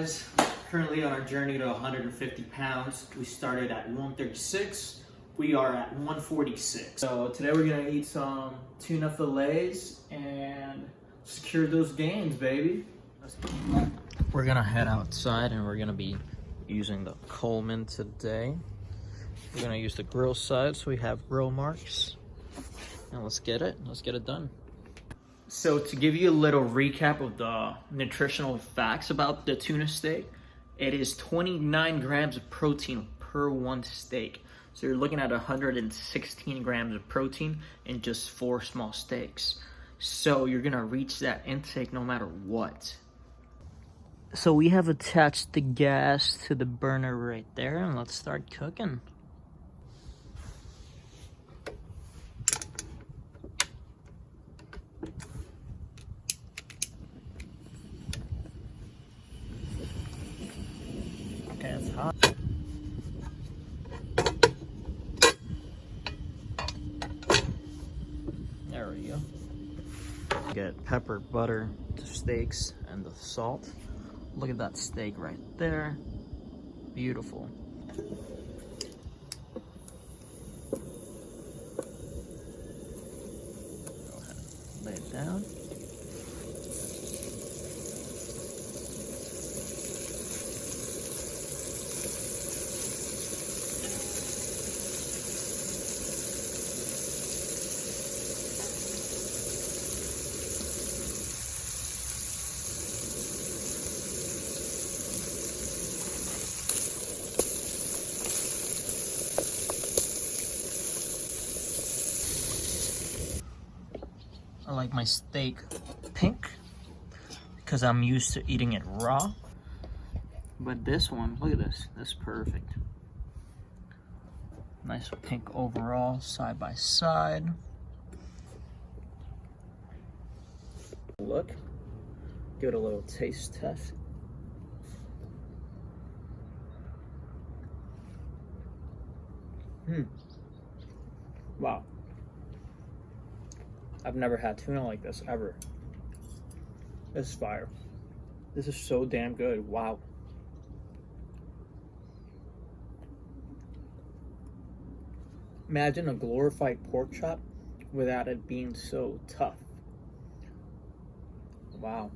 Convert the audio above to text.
guys? Currently on our journey to 150 pounds. We started at 136. We are at 146. So today we're gonna eat some tuna fillets and secure those gains, baby. We're gonna head outside and we're gonna be using the Coleman today. We're gonna use the grill side so we have grill marks. And let's get it done. So to give you a little recap of the nutritional facts about the tuna steak, it is 29 grams of protein per one steak. So you're looking at 116 grams of protein in just 4 small steaks. So you're gonna reach that intake no matter what. So we have attached the gas to the burner right there, and let's start cooking. Okay, it's hot. There we go. Get pepper, butter, the steaks, and the salt. Look at that steak right there. Beautiful. Go ahead, lay it down. I like my steak pink because I'm used to eating it raw. But this one, look at this. This is perfect. Nice pink overall, side by side. Look, give it a little taste test. Wow. I've never had tuna like this, ever. This is fire. This is so damn good. Wow. Imagine a glorified pork chop without it being so tough. Wow.